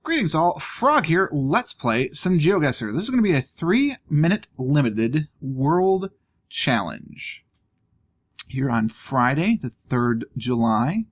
Greetings all, Frog here. Let's play some GeoGuessr. This is going to be a 3-minute limited world challenge. Here on Friday, the 3rd July,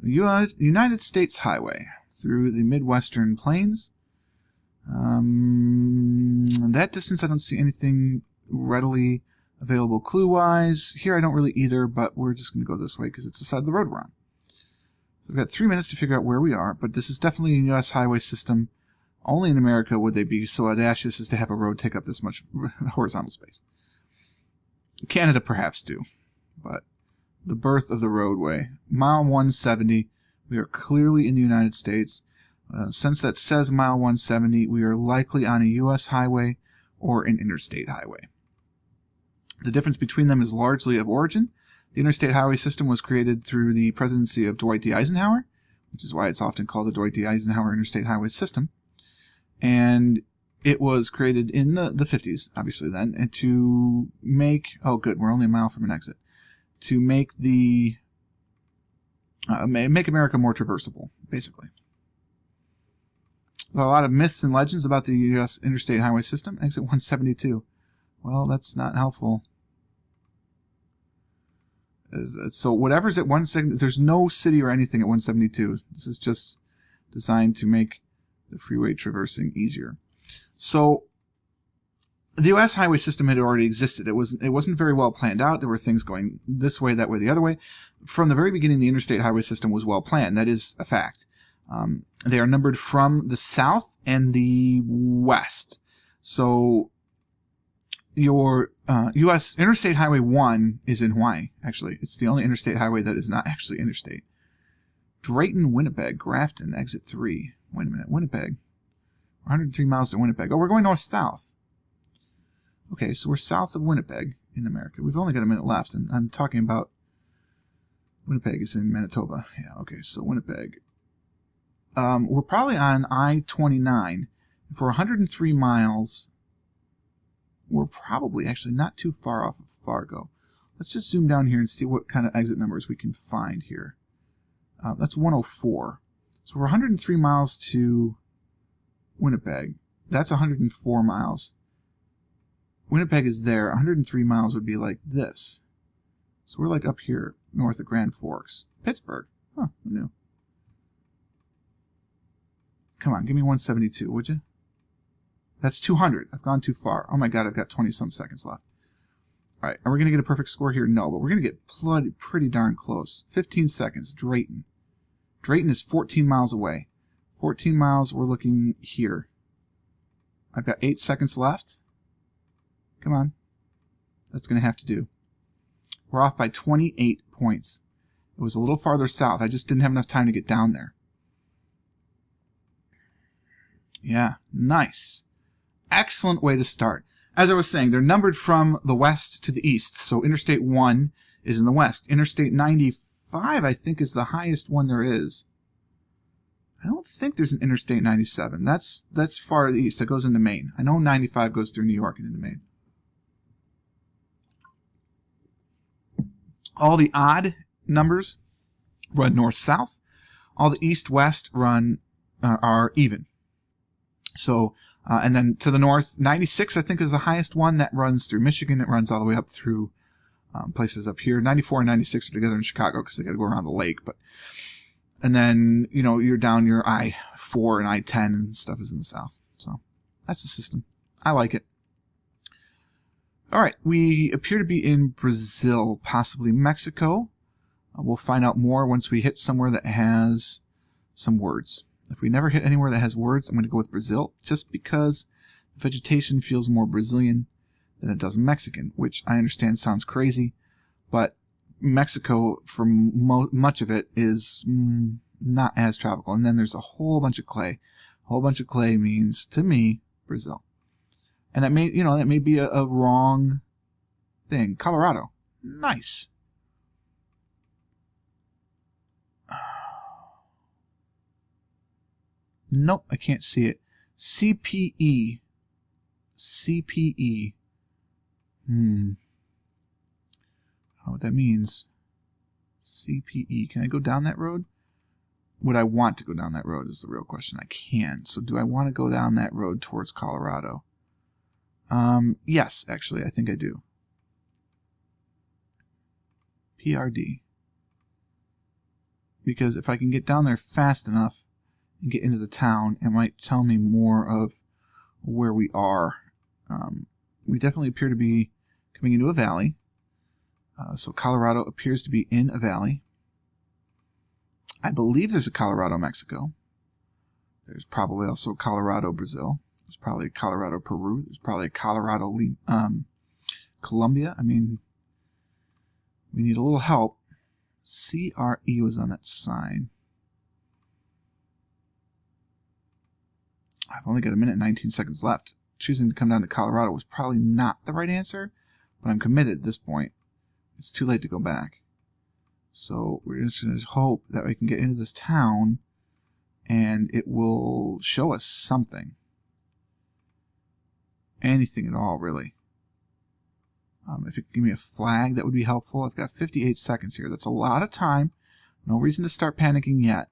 United States Highway through the Midwestern Plains. That distance I don't see anything readily available clue-wise. Here I don't really either, but we're just going to go this way because it's the side of the road we're on. We've got 3 minutes to figure out where we are, but this is definitely a U.S. highway system. Only in America would they be so audacious as to have a road take up this much horizontal space. Canada perhaps do, but the birth of the roadway. Mile 170, we are clearly in the United States. Since that says mile 170, we are likely on a U.S. highway or an interstate highway. The difference between them is largely of origin. The interstate highway system was created through the presidency of Dwight D. Eisenhower, which is why it's often called the Dwight D. Eisenhower Interstate Highway System. And it was created in the 50s, obviously then, and to make, oh good, we're only a mile from an exit, to make the, make America more traversable, basically. There are a lot of myths and legends about the U.S. interstate highway system. Exit 172. Well, that's not helpful. So whatever's at 170, there's no city or anything at 172. This is just designed to make the freeway traversing easier. So the U.S. highway system had already existed. It wasn't very well planned out. There were things going this way, that way, the other way. From the very beginning, the interstate highway system was well planned. That is a fact. They are numbered from the south and the west. So your U.S. Interstate Highway 1 is in Hawaii, actually. It's the only interstate highway that is not actually interstate. Drayton, Winnipeg, Grafton, exit 3. Wait a minute, Winnipeg. 103 miles to Winnipeg. Oh, we're going north-south. Okay, so we're south of Winnipeg in America. We've only got a minute left, and I'm talking about Winnipeg is in Manitoba. Yeah, okay, so Winnipeg. We're probably on I-29. For 103 miles... we're probably actually not too far off of Fargo. Let's just zoom down here and see what kind of exit numbers we can find here. That's 104. So we're 103 miles to Winnipeg. That's 104 miles. Winnipeg is there. 103 miles would be like this. So we're like up here north of Grand Forks. Pittsburgh. Huh, who knew? Come on, give me 172, would you? That's 200. I've gone too far. Oh my god, I've got 20-some seconds left. Alright, are we going to get a perfect score here? No, but we're going to get pretty darn close. 15 seconds. Drayton. Drayton is 14 miles away. 14 miles, we're looking here. I've got 8 seconds left. Come on. That's going to have to do. We're off by 28 points. It was a little farther south. I just didn't have enough time to get down there. Yeah, nice. Excellent way to start. As I was saying, they're numbered from the west to the east. So Interstate 1 is in the west. Interstate 95, I think, is the highest one there is. I don't think there's an Interstate 97. That's far to the east. That goes into Maine. I know 95 goes through New York and into Maine. All the odd numbers run north-south. All the east-west run are even. So, and then to the north, 96, I think, is the highest one. That runs through Michigan. It runs all the way up through places up here. 94 and 96 are together in Chicago because they got to go around the lake. But, and then, you know, you're down your I-4 and I-10 and stuff is in the south. So that's the system. I like it. All right, we appear to be in Brazil, possibly Mexico. We'll find out more once we hit somewhere that has some words. If we never hit anywhere that has words, I'm going to go with Brazil, just because the vegetation feels more Brazilian than it does Mexican, which I understand sounds crazy, but Mexico, for much of it, is not as tropical. And then there's a whole bunch of clay. A whole bunch of clay means, to me, Brazil. And that may, you know, that may be a wrong thing. Colorado. Nice. Nope, I can't see it. CPE. CPE. I don't know what that means. CPE. Can I go down that road? would I want to go down that road is the real question. I can. So do I want to go down that road towards Colorado? Yes, actually, I think I do. PRD. Because if I can get down there fast enough and get into the town, it might tell me more of where we are. We definitely appear to be coming into a valley. So Colorado appears to be in a valley. I believe there's a Colorado, Mexico. There's probably also Colorado, Brazil. There's probably a Colorado, Peru. There's probably a Colorado, Colombia. I mean, we need a little help. CRE was on that sign. I've only got a minute and 19 seconds left. Choosing to come down to Colorado was probably not the right answer, but I'm committed at this point. It's too late to go back. So we're just going to hope that we can get into this town and it will show us something. Anything at all, really. If it could give me a flag, that would be helpful. I've got 58 seconds here. That's a lot of time. No reason to start panicking yet.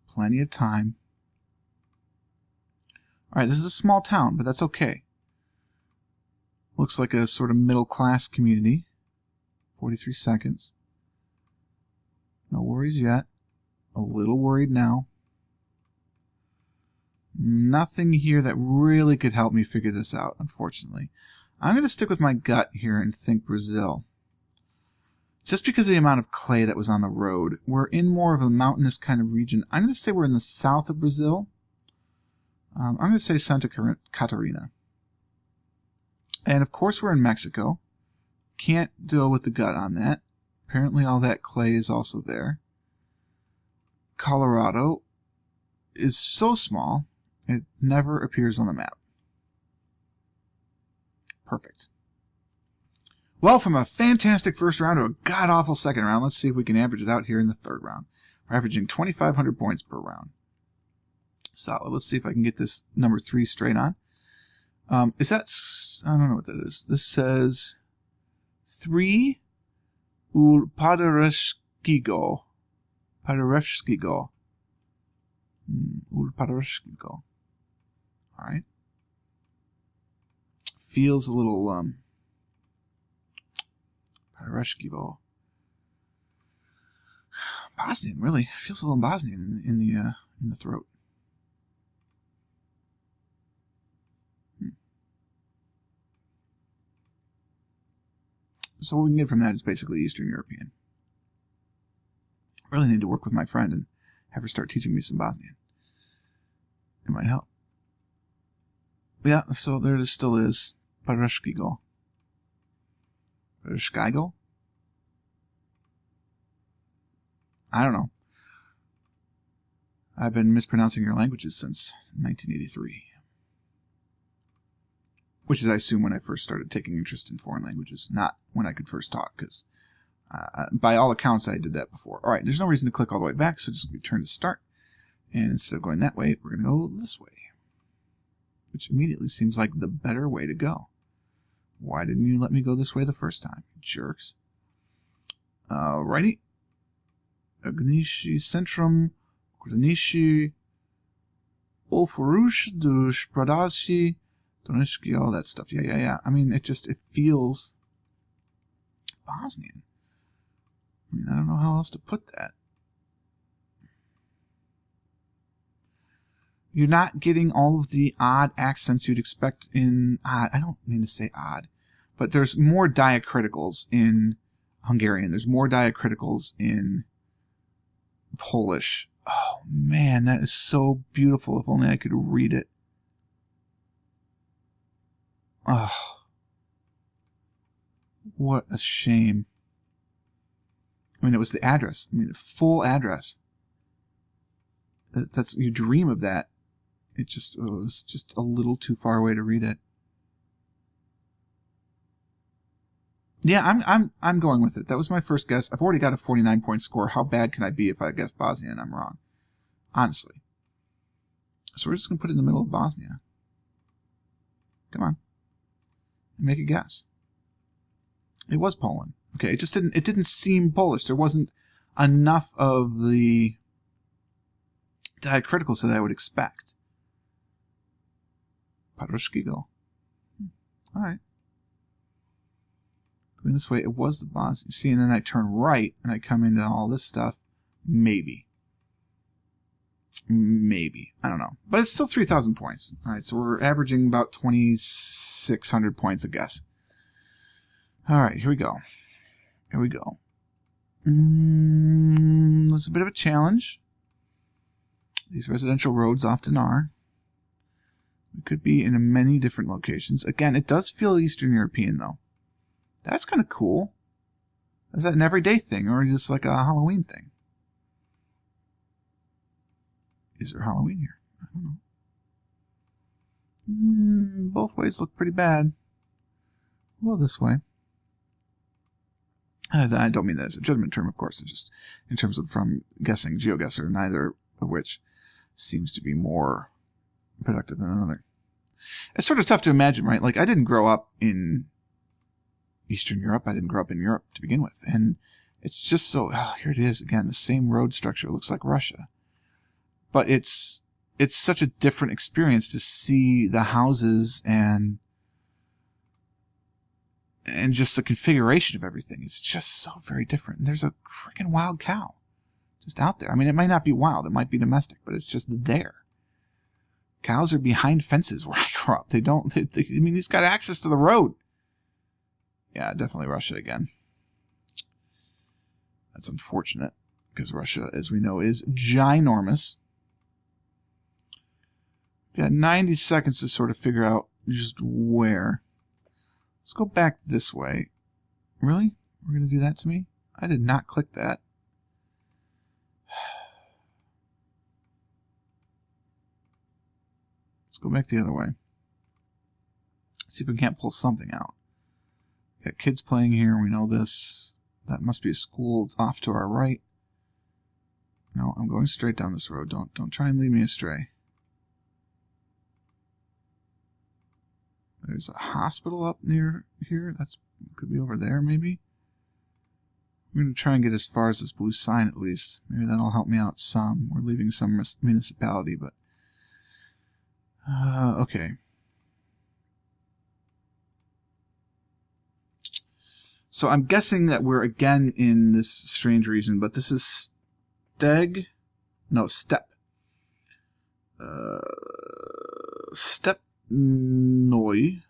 Plenty of time. Alright, this is a small town, but that's okay. Looks like a sort of middle-class community. 43 seconds. No worries yet. A little worried now. Nothing here that really could help me figure this out, unfortunately. I'm going to stick with my gut here and think Brazil. Just because of the amount of clay that was on the road. We're in more of a mountainous kind of region. I'm going to say we're in the south of Brazil. I'm going to say Santa Catarina. And of course we're in Mexico. Can't deal with the gut on that. Apparently all that clay is also there. Colorado is so small, it never appears on the map. Perfect. Well, from a fantastic first round to a god-awful second round, let's see if we can average it out here in the third round. We're averaging 2,500 points per round. Solid. Let's see if I can get this number 3 straight on. Is that... I don't know what that is. This says... 3 Paderewskiego. Paderewskiego. Paderewskiego. Alright. Feels a little, Paderewskiego. Bosnian, really. Feels a little Bosnian in the throat. So what we can get from that is basically Eastern European. I really need to work with my friend and have her start teaching me some Bosnian. It might help. Yeah, so there it still is. Paderewskiego. Paderewskiego? I don't know. I've been mispronouncing your languages since 1983. Which is, I assume, when I first started taking interest in foreign languages, not when I could first talk, because by all accounts I did that before. Alright, there's no reason to click all the way back, so just return to start. And instead of going that way, we're going to go this way. Which immediately seems like the better way to go. Why didn't you let me go this way the first time, jerks? Righty. Ognishi Centrum, Granishi, Olforush, Dush, Pradashi, Donishki, all that stuff. Yeah. I mean, it feels Bosnian. I mean, I don't know how else to put that. You're not getting all of the odd accents you'd expect in odd. I don't mean to say odd, but there's more diacriticals in Hungarian. There's more diacriticals in Polish. Oh, man, that is so beautiful. If only I could read it. Oh, what a shame. I mean, it was the address. I mean, the full address. That's, you dream of that. It was just a little too far away to read it. Yeah, I'm going with it. That was my first guess. I've already got a 49-point score. How bad can I be if I guess Bosnia and I'm wrong? Honestly. So we're just going to put it in the middle of Bosnia. Come on. Make a guess. It was Poland. Okay, it didn't seem Polish. There wasn't enough of the diacriticals that I would expect. Parushkigo. All right. Going this way, it was the boss. You see, and then I turn right, and I come into all this stuff. Maybe. Maybe. I don't know. But it's still 3,000 points. All right, so we're averaging about 2,600 points, I guess. All right, here we go. Here we go. It's a bit of a challenge. These residential roads often are. We could be in many different locations. Again, it does feel Eastern European, though. That's kind of cool. Is that an everyday thing, or just like a Halloween thing? Is there Halloween here? I don't know. Both ways look pretty bad. Well, this way. And I don't mean that as a judgment term, of course. It's just in terms of from guessing GeoGuessr, neither of which seems to be more productive than another. It's sort of tough to imagine, right? Like, I didn't grow up in Eastern Europe. I didn't grow up in Europe to begin with. And it's just so... Oh, here it is again. The same road structure. It looks like Russia. But it's such a different experience to see the houses and just the configuration of everything. It's just so very different. And there's a freaking wild cow just out there. I mean, it might not be wild. It might be domestic, but it's just there. Cows are behind fences where I grew up. They don't... I mean, he's got access to the road. Yeah, definitely Russia again. That's unfortunate, because Russia, as we know, is ginormous. We've got 90 seconds to sort of figure out just where. Let's go back this way. Really? We're going to do that to me? I did not click that. Let's go back the other way. See if we can't pull something out. Got kids playing here. We know this. That must be a school. It's off to our right. No, I'm going straight down this road. Don't try and lead me astray. There's a hospital up near here. That's could be over there, maybe. I'm going to try and get as far as this blue sign at least. Maybe that'll help me out some. We're leaving some municipality, but okay. So I'm guessing that we're again in this strange region, but this is Steppe.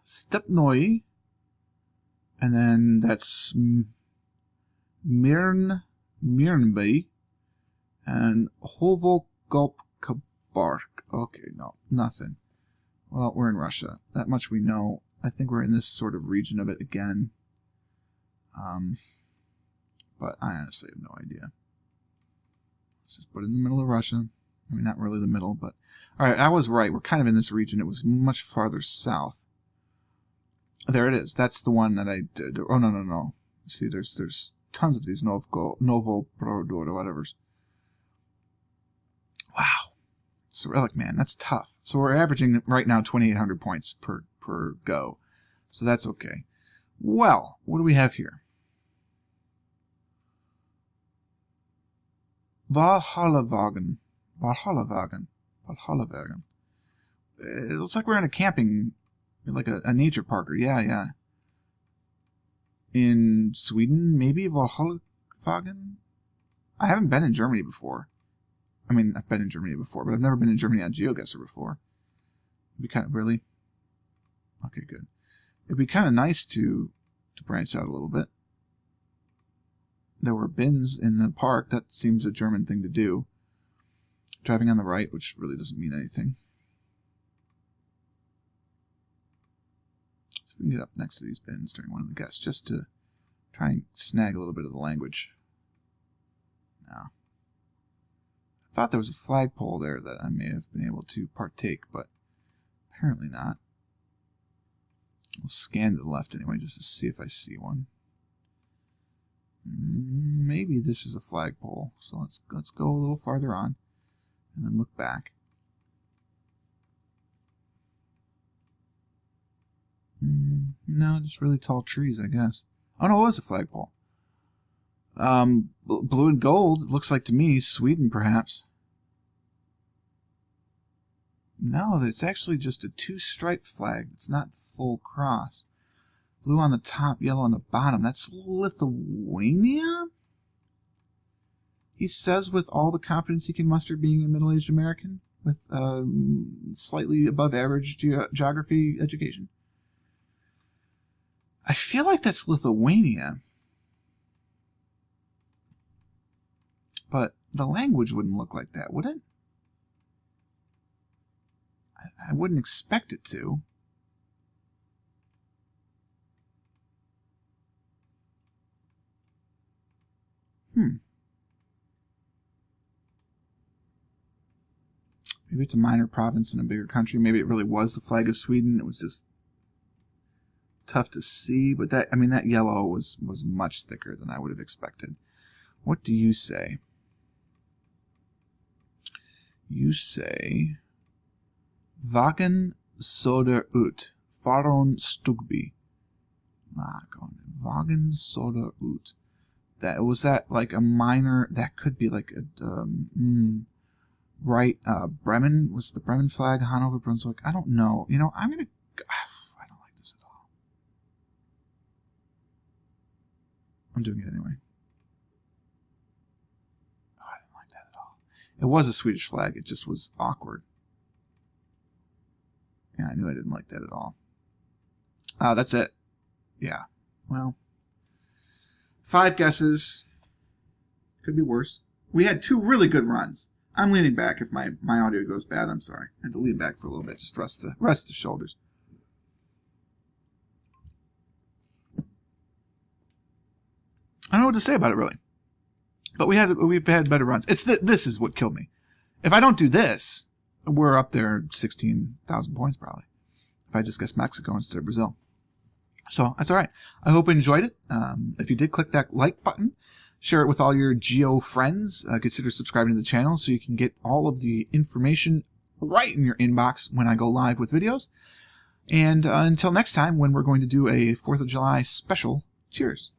Stepnoi, and then that's Mirnby, and Hovolgopkabark. Okay, no, nothing. Well, we're in Russia. That much we know. I think we're in this sort of region of it again. But I honestly have no idea. Let's just put it in the middle of Russia. I mean, not really the middle, but... Alright, I was right. We're kind of in this region. It was much farther south. There it is. That's the one that I did. Oh, no. See, there's tons of these Novo Prodor or whatever. Wow. Cyrillic, man. That's tough. So we're averaging right now 2,800 points per go. So that's okay. Well, what do we have here? Valhallavagen. It looks like we're in a camping, like a nature park. Yeah. In Sweden, maybe Valhallavagen? I haven't been in Germany before. I mean, I've been in Germany before, but I've never been in Germany on GeoGuessr before. It'd be kind of, really? Okay, good. It'd be kind of nice to branch out a little bit. There were bins in the park. That seems a German thing to do. Driving on the right, which really doesn't mean anything. So we can get up next to these bins during one of the guests, just to try and snag a little bit of the language. No. I thought there was a flagpole there that I may have been able to partake, but apparently not. I'll scan to the left anyway, just to see if I see one. Maybe this is a flagpole, so let's go a little farther on, and then look back. No, just really tall trees, I guess. Oh no, it was a flagpole. Blue and gold, it looks like to me. Sweden, perhaps. No, it's actually just a two-striped flag. It's not the full cross. Blue on the top, yellow on the bottom. That's Lithuania? He says with all the confidence he can muster, being a middle-aged American with slightly above average geography education. I feel like that's Lithuania. But the language wouldn't look like that, would it? I wouldn't expect it to. Maybe it's a minor province in a bigger country. Maybe it really was the flag of Sweden. It was just tough to see. But that, I mean, that yellow was much thicker than I would have expected. What do you say? You say Wagen soder ut, faron stugby. Wagen soder ut. That was that like a minor. That could be like a right. Bremen was the Bremen flag. Hanover, Brunswick. I don't know. You know, I'm gonna. I don't like this at all. I'm doing it anyway. Oh, I didn't like that at all. It was a Swedish flag. It just was awkward. Yeah, I knew I didn't like that at all. That's it. Yeah. Well, 5 guesses. Could be worse. We had 2 really good runs. I'm leaning back. If my audio goes bad, I'm sorry. I had to lean back for a little bit. Just rest the shoulders. I don't know what to say about it, really. But we've had better runs. This is what killed me. If I don't do this, we're up there 16,000 points probably. If I just guess Mexico instead of Brazil. So that's all right. I hope you enjoyed it. If you did, click that like button. Share it with all your Geo friends. Consider subscribing to the channel so you can get all of the information right in your inbox when I go live with videos. And until next time, when we're going to do a 4th of July special, cheers.